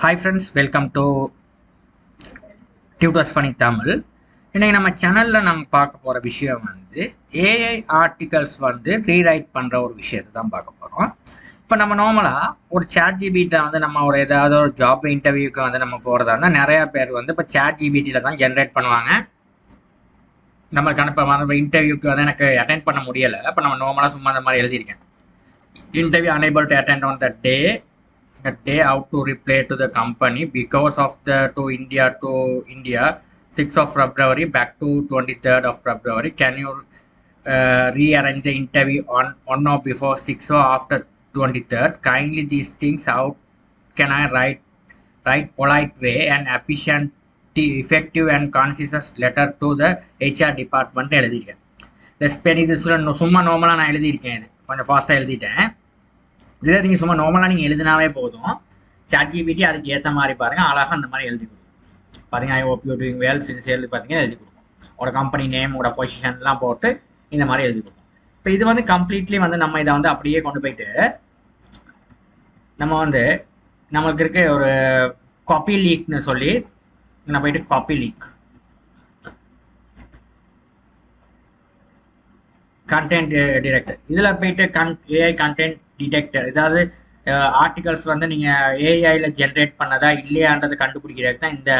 Hi friends, welcome to Tutors Funny Tamil. இன்னைக்கு நம்ம சேனல்ல நம்ம பார்க்க போற விஷயம் வந்து ஏஐ ஆர்டிகல்ஸ் வந்து ரீரைட் பண்ற ஒரு விஷயத்தை தான் பார்க்க போறோம். இப்போ நம்ம நார்மலா ஒரு சாட் ஜிபிட்ட வந்து நம்ம ஒரு ஏதாவது ஒரு ஜாப் இன்டர்வியூக்கு வந்து நம்ம போறதா இருந்தால் நிறைய பேர் வந்து இப்போ சாட் ஜிபிடியில் தான் ஜென்ரேட் பண்ணுவாங்க. நம்மளுக்கு அனுப்ப இன்டர்வியூக்கு வந்து எனக்கு அட்டென்ட் பண்ண முடியலை. அப்போ நம்ம நார்மலாக சும்மா அந்த மாதிரி எழுதியிருக்கேன். Interview unable to attend on that day out to reply to the company because of the to India 6th of February back to 23rd of February. Can you rearrange the interview on or before 6 or after 23rd? Kindly these things out. Can I write polite way and efficient, effective and concise letter to the HR department எழுதிருக்கேன். இந்த spell இது சும்மா நார்மலாக நான் எழுதியிருக்கேன். இது கொஞ்சம் ஃபாஸ்ட்டாக எழுதிட்டேன். இதை நீங்கள் சும்மா நார்மலாக நீங்கள் எழுதினாவே போதும். சாட் ஜிபிடி அதுக்கு ஏற்ற மாதிரி பாருங்கள், அழகாக அந்த மாதிரி எழுதி கொடுக்கும். பார்த்தீங்கன்னா ஐ hope you doing well sincerely பார்த்தீங்கன்னா எழுதி கொடுக்கும். உங்களோட கம்பெனி நேம், உங்களோட பொசிஷன்லாம் போட்டு இந்த மாதிரி எழுதி கொடுக்கும். இப்போ இது வந்து கம்ப்ளீட்லி வந்து நம்ம இதை வந்து அப்படியே கொண்டு போயிட்டு நம்ம வந்து நம்மளுக்கு இருக்க ஒரு காப்பி லீக்னு சொல்லி நான் போயிட்டு காப்பி லீக் கண்டென்ட் டிடெக்டர் இதில் போயிட்டு ஏஐ கண்டென்ட் டிடெக்டர், ஏதாவது ஆர்டிகல்ஸ் வந்து நீங்கள் ஏஐயில் ஜென்ரேட் பண்ணதா இல்லையான்றதை கண்டுபிடிக்கிறது தான் இந்த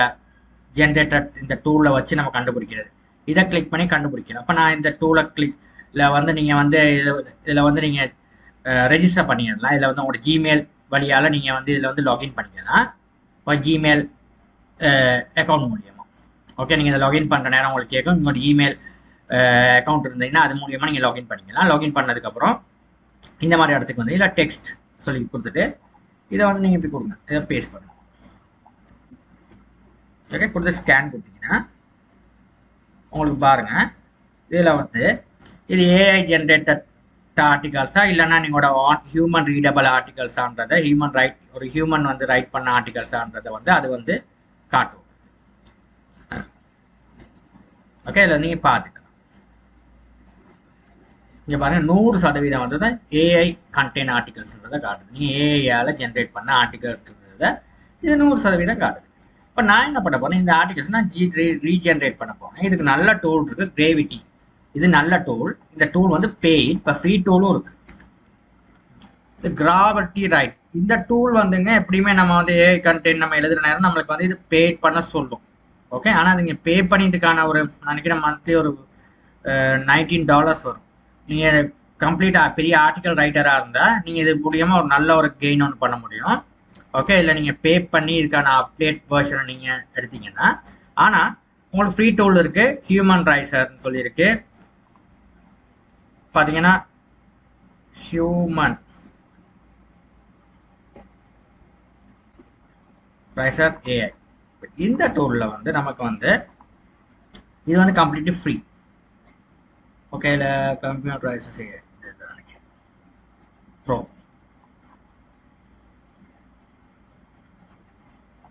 ஜென்ரேட்டர், இந்த டூலை வச்சு நம்ம கண்டுபிடிக்கிறது. இதை கிளிக் பண்ணி கண்டுபிடிக்கலாம். அப்போ நான் இந்த டூலை கிளிக்கில் வந்து நீங்கள் வந்து இதில் வந்து நீங்கள் ரெஜிஸ்டர் பண்ணிடலாம். இதில் வந்து உங்களோட ஜிமெயில் வழியால் நீங்கள் வந்து இதில் வந்து லாகின் பண்ணிக்கலாம். இப்போ ஜிமெயில் அக்கௌண்ட் மூலியமாக ஓகே, நீங்கள் இதை லாகின் பண்ணுற நேரம் உங்களுக்கு கேட்கும். உங்களோட ஜிமெயில் அக்கௌண்ட் இருந்தீங்கன்னா அது மூலியமாக நீங்கள் லாகின் பண்ணிக்கலாம். லாகின் பண்ணதுக்கப்புறம் இந்த மாதிரி இடத்துக்கு வந்து இல்லை டெக்ஸ்ட் சொல்லி கொடுத்துட்டு இதை வந்து நீங்கள் இப்படி கொடுங்க, இதை பேஸ்ட் பண்ணுங்க. ஓகே, கொடுத்து ஸ்கேன் கொடுத்தீங்கன்னா உங்களுக்கு பாருங்கள் இதில் வந்து இது ஏஐ ஜென்ரேட்டட் ஆர்டிகல்ஸா இல்லைன்னா நீங்களோட ஹியூமன் ரீடபிள் ஆர்டிகல்ஸான்றதை ஒரு ஹியூமன் வந்து ரைட் பண்ண ஆர்டிகல்ஸான்றதை வந்து அது வந்து காட்டும். ஓகே, இதில் நீங்கள் பார்த்துக்கலாம். இங்கே பாருங்கள் 100% வந்து தான் ஏஐ கண்டென்ட் ஆர்டிகல்ஸ்ன்றதை காட்டுது. நீங்கள் ஏஐயால் ஜென்ரேட் பண்ண ஆர்டிகல்ன்றதை இது 100% காட்டுது. இப்போ நான் என்ன பண்ண போகிறேன், இந்த ஆர்டிகல்ஸ் நான் ரீஜென்ரேட் பண்ண போகிறேன். இதுக்கு நல்ல டூல் இருக்குது, கிரேவிட்டி. இது நல்ல டூல். இந்த டூல் வந்து பெய்ட், இப்போ ஃப்ரீ டூலும் இருக்குது. இது கிராவிட்டி ரைட். இந்த டூல் வந்துங்க எப்படியுமே நம்ம வந்து ஏஐ கண்டென்ட் நம்ம எழுதுகிற நேரம் நம்மளுக்கு வந்து இது பெய்ட் பண்ண சொல்லும். ஓகே, ஆனால் நீங்கள் பே பண்ணியதுக்கான ஒரு நினைக்கிறேன் மந்த்லி ஒரு $19 வரும். நீங்கள் கம்ப்ளீட்டாக பெரிய ஆர்டிக்கல் ரைட்டராக இருந்தால் நீங்கள் இது மூலியமாக ஒரு நல்ல ஒரு கெயின் ஒன்று பண்ண முடியும். ஓகே, இல்லை நீங்கள் பே பண்ணி இதுக்கான அப்டேட் வேர்ஷனை நீங்கள் எடுத்தீங்கன்னா. ஆனால் உங்களுக்கு ஃப்ரீ டூல் இருக்குது, ஹியூமன் ரைசர்னு சொல்லியிருக்கு. பார்த்தீங்கன்னா ஹியூமன் ரைசர் ஏஐ. இந்த டூலில் வந்து நமக்கு வந்து இது வந்து கம்ப்ளீட்லி ஃப்ரீ. ஓகே, இல்லை கம்ப்யூட்டர் ரைசர்ஸ் ஏஐ ப்ரோ.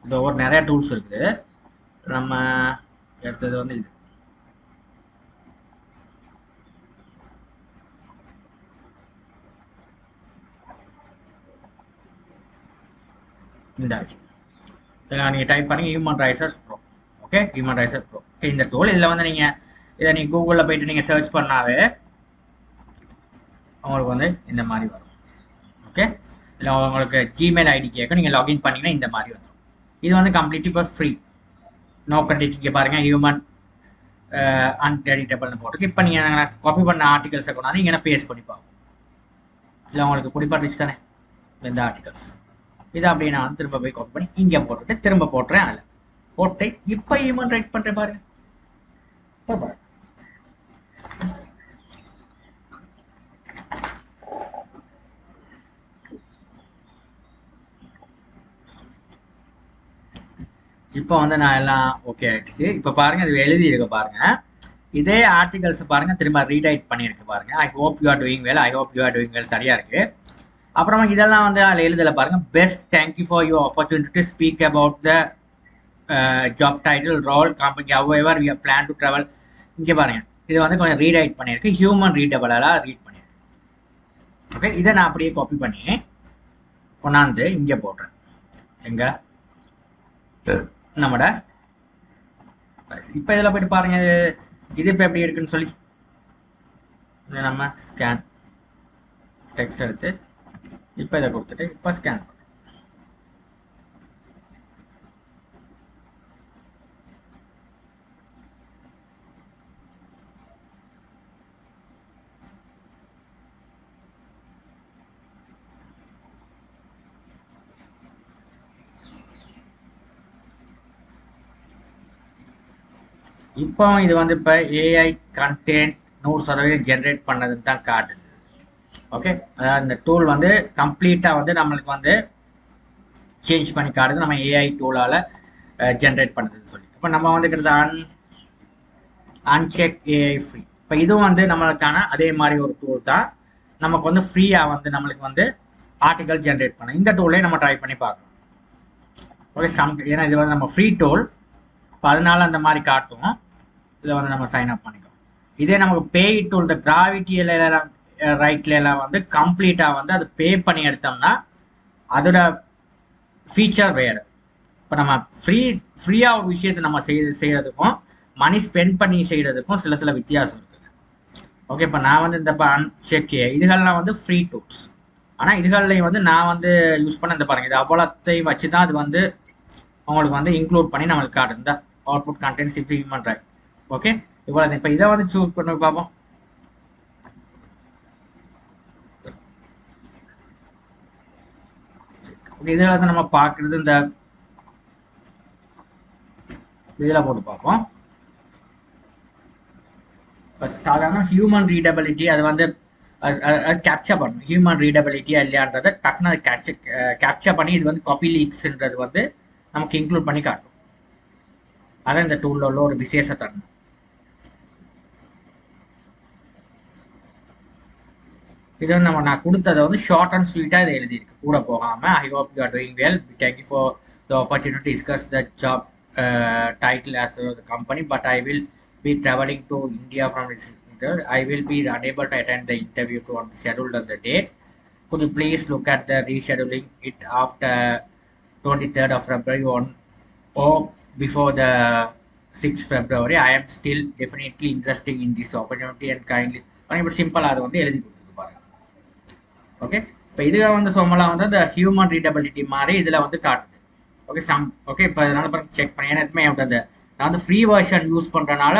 இது ஒவ்வொரு நிறைய டூல்ஸ் இருக்குது. நம்ம எடுத்தது வந்து இது. இந்த நீங்கள் டைப் பண்ணி human risers bro. Okay, human riser bro. Okay, இந்த டூல் இதில் வந்து இதை நீங்கள் கூகுளில் போயிட்டு நீங்கள் சர்ச் பண்ணாவே உங்களுக்கு வந்து இந்த மாதிரி வரும். ஓகே, இல்லை உங்களுக்கு ஜிமெயில் ஐடி கேட்கும், நீங்கள் லாகின் பண்ணிங்கன்னா இந்த மாதிரி வந்துடும். இது வந்து கம்ப்ளீட்லி இப்போ ஃப்ரீ, நோ கிரெடிட். இங்கே பாருங்கள் ஹியூமன் அன்கிரெடிட்டபிள்னு போட்டுருக்கு. இப்போ நீங்கள் காப்பி பண்ண ஆர்டிகல்ஸை கொண்டாந்து இங்கே பேஸ்ட் பண்ணி பார்ப்போம். இல்லை உங்களுக்கு பிடிப்பட்டுச்சு தானே இந்த ஆர்டிகல்ஸ். இதை அப்படியே நான் வந்து திரும்ப போய் காப்பி பண்ணி இங்கே போட்டுட்டு திரும்ப போட்டுறேன். அதில் போட்டு இப்போ ஹியூமன் ரைட் பண்ணுறேன் பாருங்க. இப்போ வந்து நான் எல்லாம் ஓகே ஆயிடுச்சு. இப்போ பாருங்க இது எழுதி இருக்கு பாருங்க. இதே ஆர்டிகல்ஸ் பாருங்க திரும்ப ரீடைட் பண்ணியிருக்கு பாருங்க. I hope you are doing well, I hope you are doing well சரியா இருக்கு. அப்புறமா இதெல்லாம் வந்து அதில் எழுதல பாருங்க. Best thank you for your opportunity to speak about the job title role company however we plan to travel. இங்கே பாருங்க இது வந்து கொஞ்சம் ரீடைட் பண்ணியிருக்கு, ஹியூமன் ரீடபிளாக ரீட் பண்ணியிருக்கு. ஓகே, இதை நான் அப்படியே காப்பி பண்ணி கொண்டாந்து இங்கே போடுறேன். எங்கே நம்மட இப்போ இதில் போயிட்டு பாருங்க இது இப்போ எப்படி இருக்குன்னு சொல்லி நம்ம ஸ்கேன் டெக்ஸ்ட் எடுத்து இப்போ இதை கொடுத்துட்டு இப்போ ஸ்கேன் பண்ணுறோம். இப்போ இது வந்து இப்போ ஏஐ கண்டென்ட் 100% ஜென்ரேட் பண்ணதுன்னு தான் காட்டுது. ஓகே, அதாவது இந்த டூல் வந்து கம்ப்ளீட்டாக வந்து நம்மளுக்கு வந்து சேஞ்ச் பண்ணி காட்டுது நம்ம ஏஐ டூலால் ஜென்ரேட் பண்ணுதுன்னு சொல்லி. இப்போ நம்ம வந்து கிட்டத்தட்ட அன்செக் ஏஐ ஃப்ரீ. இப்போ இதுவும் வந்து நம்மளுக்கான அதே மாதிரி ஒரு டூல் தான். நமக்கு வந்து ஃப்ரீயாக வந்து நம்மளுக்கு வந்து ஆர்டிகல் ஜென்ரேட் பண்ண இந்த டூலே நம்ம ட்ரை பண்ணி பார்க்கலாம். ஓகே, ஏன்னா இது வந்து நம்ம ஃப்ரீ டூல், இப்போ அதனால அந்த மாதிரி காட்டும். இதை வந்து நம்ம சைன் அப் பண்ணிக்கலாம். இதே நமக்கு பெய்ட் டூல், இந்த கிராவிட்டியில ரைட்ல எல்லாம் வந்து கம்ப்ளீட்டாக வந்து அது பே பண்ணி எடுத்தோம்னா அதோட ஃபீச்சர் வேறு. இப்போ நம்ம ஃப்ரீயாக ஒரு விஷயத்தை நம்ம செய்கிறதுக்கும் மணி ஸ்பெண்ட் பண்ணி செய்கிறதுக்கும் சில வித்தியாசம் இருக்குது. ஓகே, இப்போ நான் வந்து இந்த அன்செக் இதுகள்லாம் வந்து ஃப்ரீ டூல்ஸ். ஆனால் இதுகள்லையும் வந்து நான் வந்து யூஸ் பண்ண இந்த பாருங்கள், இது அவ்வளோத்தையும் வச்சு தான் அது வந்து உங்களுக்கு வந்து இன்க்ளூட் பண்ணி நம்மளுக்கு காட்டு இந்த output contents if human right. Okay, இவ்வளோ இப்போ இதை வந்து சூஸ் பண்ணி பார்ப்போம். இதில் வந்து நம்ம பார்க்குறது இந்த இதில் போட்டு பார்ப்போம். இப்போ சாதாரண ஹியூமன் ரீடபிலிட்டி அது வந்து கேப்சர் பண்ணணும். ஹியூமன் ரீடபிலிட்டியா இல்லையான்றதை டக்குன்னு அதை கேப்சர் பண்ணி இது வந்து காப்பி லீக்ஸ்ன்றது வந்து நமக்கு இன்க்ளூட் பண்ணி காட்டும். அதான் இந்த டூலில் உள்ள ஒரு விசேஷத்தன்மை. இது வந்து நான் கொடுத்ததை வந்து ஷார்ட் அண்ட் ஸ்வீட்டாக இதை எழுதியிருக்கு, கூட போகாமல். ஐ hope you are doing well. Thank you for the opportunity to discuss the job title as the company, but I will be traveling to India from this. I will be unable to attend the interview on the scheduled on the date. Could you please look at the rescheduling it after 23rd of February or before the 6th February? I am still definitely interested in this opportunity and kindly simple அது வந்து எழுதி கொடுத்துருக்கு பாருங்க. Okay, இப்போ இதுல வந்து சொம்மலாம் வந்து இந்த ஹியூமன் ரீடபிலிட்டி மாதிரி இதில் வந்து காட்டுது. ஓகே, ஓகே, இப்போ இதனால பாருங்க செக் பண்ணி எனக்குமே அந்த நான் வந்து ஃப்ரீ வெர்ஷன் யூஸ் பண்ணுறனால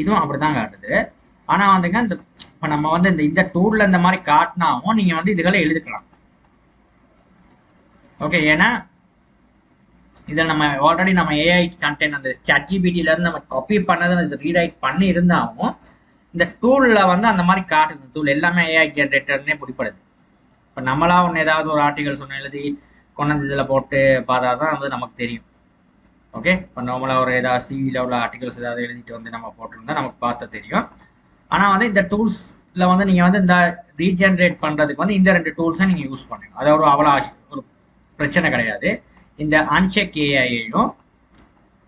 இதுவும் அப்படி தான் காட்டுது. ஆனால் வந்துங்க இந்த இப்போ நம்ம வந்து இந்த டூலில் இந்த மாதிரி காட்டினாவும் நீங்கள் வந்து இதுகளை எழுதிக்கலாம். ஓகே, ஏன்னா இதில் நம்ம ஆல்ரெடி நம்ம ஏஐ கண்டென்ட் அந்த ChatGPTலேருந்து நம்ம காப்பி பண்ணதை இது ரீரைட் பண்ணி இருந்தாலும் இந்த டூலில் வந்து அந்த மாதிரி காட்டுது. டூல் எல்லாமே ஏஐ ஜென்ரேட்டர்னே பிடிப்படுது. இப்போ நம்மளா ஒன்று ஏதாவது ஒரு ஆர்டிகல்ஸ் ஒன்று எழுதி கொண்டாந்து இதில் போட்டு பார்த்தா தான் வந்து நமக்கு தெரியும். ஓகே, இப்போ நார்மலாக ஒரு ஏதாவது சிவியில் உள்ள ஆர்டிகல்ஸ் ஏதாவது எழுதிட்டு வந்து நம்ம போட்டிருந்தா நமக்கு பார்த்தா தெரியும். ஆனால் வந்து இந்த டூல்ஸில் வந்து நீங்கள் வந்து இந்த ரீஜென்ரேட் பண்ணுறதுக்கு வந்து இந்த 2 டூல்ஸை நீங்கள் யூஸ் பண்ணுங்க. அது அவ்வளோ ஒரு பிரச்சனை கிடையாது. இந்த அன்செக் ஏஐயையும்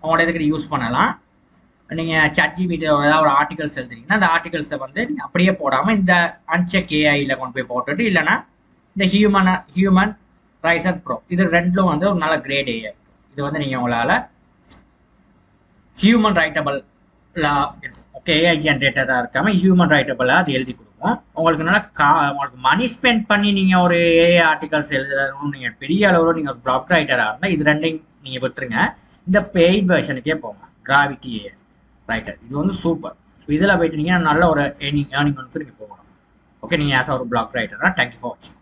உங்களோட இதுக்கு யூஸ் பண்ணலாம். நீங்கள் ChatGPT ஏதாவது ஒரு ஆர்டிகல்ஸ் எழுதுறீங்கன்னா அந்த ஆர்டிகல்ஸை வந்து நீங்கள் அப்படியே போடாமல் இந்த அன்செக் ஏஐயில் கொண்டு போய் போட்டுட்டு, இல்லைன்னா இந்த ஹியூமன் ரைசர் ப்ரோ இது ரெண்டும் வந்து ஒரு நல்ல கிரேட் ஏஐ. இது வந்து நீங்கள் உங்களால் ஹியூமன் ரைட்டபிளாக இருக்கும். ஓகே, ஏஐ ஜென்ரேட்டராக இருக்காமல் ஹியூமன் ரைட்டபிளாக அது எழுதி கொடுக்கும். உங்களுக்கு நல்லா உங்களுக்கு மணி ஸ்பெண்ட் பண்ணி நீங்கள் ஒரு ஏஐ ஆர்டிகல்ஸ் எழுதுறதும் நீங்கள் பெரிய அளவில் நீங்கள் ஒரு பிளாக் ரைட்டராக இருந்தால் இது ரெண்டையும் நீங்கள் விட்டுருங்க. இந்த பெய்ட் வெர்ஷனுக்கே போங்க, கிராவிட்டி ஏஐ ரைட்டர். இது வந்து சூப்பர். இதில் போயிட்டு நீங்கள் நல்ல ஒரு ஏர்னிங் வந்து நீங்கள் போகணும். ஓகே, நீங்கள் ஆஸ் ஒரு பிளாக் ரைட்டராக. தேங்க்யூ ஃபார் வாட்சிங்.